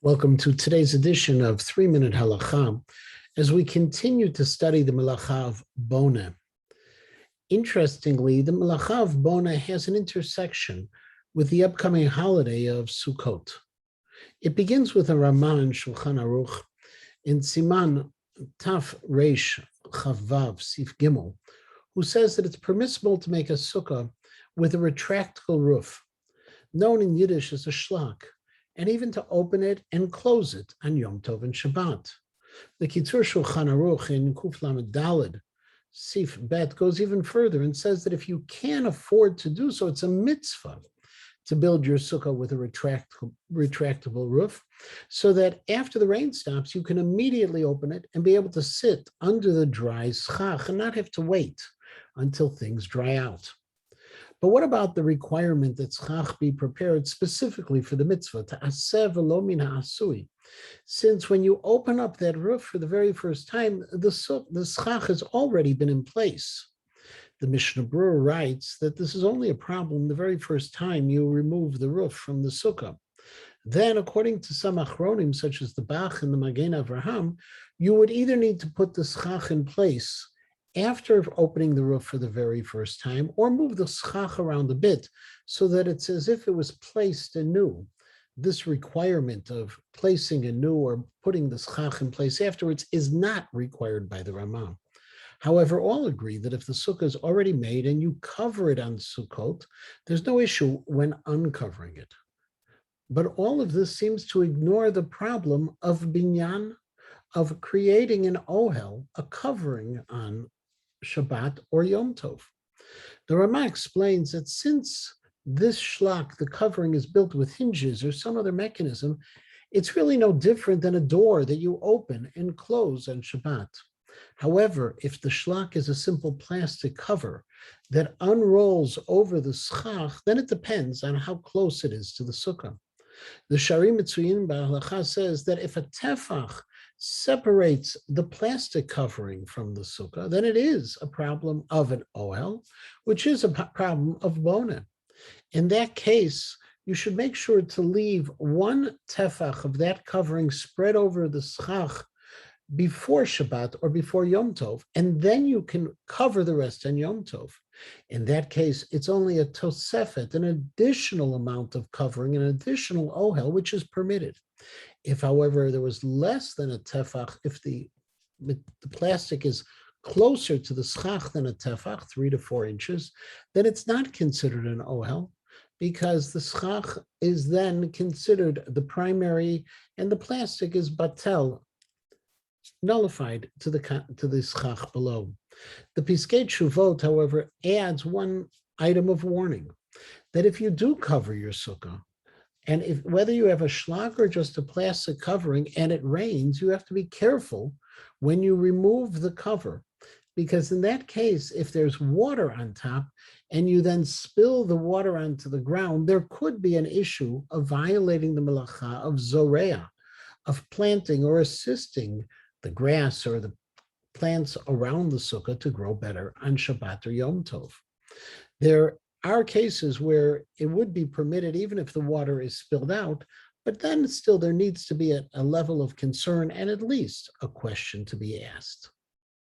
Welcome to today's edition of 3-Minute Halacha as we continue to study the Melacha of Boneh. Interestingly, the Melacha of Boneh has an intersection with the upcoming holiday of Sukkot. It begins with a Ramah in Shulchan Aruch in Siman Taf Reish Chavav Sif Gimel, who says that it's permissible to make a sukkah with a retractable roof, known in Yiddish as a shlak, and even to open it and close it on Yom Tov and Shabbat. The Kitzur Shulchan Aruch in Kuf Lamed Daled Sif Bet goes even further and says that if you can afford to do so, it's a mitzvah to build your sukkah with a retractable roof, so that after the rain stops, you can immediately open it and be able to sit under the dry schach and not have to wait until things dry out. But what about the requirement that schach be prepared specifically for the mitzvah, ta'aseh v'lo min ha'asui? Since when you open up that roof for the very first time, the schach has already been in place. The Mishnah Berurah writes that this is only a problem the very first time you remove the roof from the sukkah. Then, according to some achronim, such as the Bach and the Magen Avraham, you would either need to put the schach in place after opening the roof for the very first time, or move the schach around a bit so that it's as if it was placed anew. This requirement of placing anew or putting the schach in place afterwards is not required by the Ramah. However, all agree that if the sukkah is already made and you cover it on Sukkot, there's no issue when uncovering it. But all of this seems to ignore the problem of binyan, of creating an ohel, a covering on Shabbat or Yom Tov. The Ramah explains that since this shlak, the covering, is built with hinges or some other mechanism, it's really no different than a door that you open and close on Shabbat. However, if the shlak is a simple plastic cover that unrolls over the schach, then it depends on how close it is to the sukkah. The Shari Mitzuyin Halacha says that if a tefach separates the plastic covering from the sukkah, then it is a problem of an ohel, which is a problem of boneh. In that case, you should make sure to leave one tefach of that covering spread over the schach before Shabbat or before Yom Tov, and then you can cover the rest on Yom Tov. In that case, it's only a tosefet, an additional amount of covering, an additional ohel, which is permitted. If, however, there was less than a tefach, if the plastic is closer to the schach than a tefach, 3 to 4 inches, then it's not considered an ohel, because the schach is then considered the primary, and the plastic is batel, nullified to the schach below. The Piskei Teshuvot, however, adds one item of warning, that if you do cover your sukkah, and whether you have a shlak or just a plastic covering and it rains, you have to be careful when you remove the cover, because in that case, if there's water on top and you then spill the water onto the ground, there could be an issue of violating the melacha of zorea, of planting or assisting the grass or the plants around the sukkah to grow better on Shabbat or Yom Tov. There are cases where it would be permitted even if the water is spilled out, but then still there needs to be a level of concern and at least a question to be asked.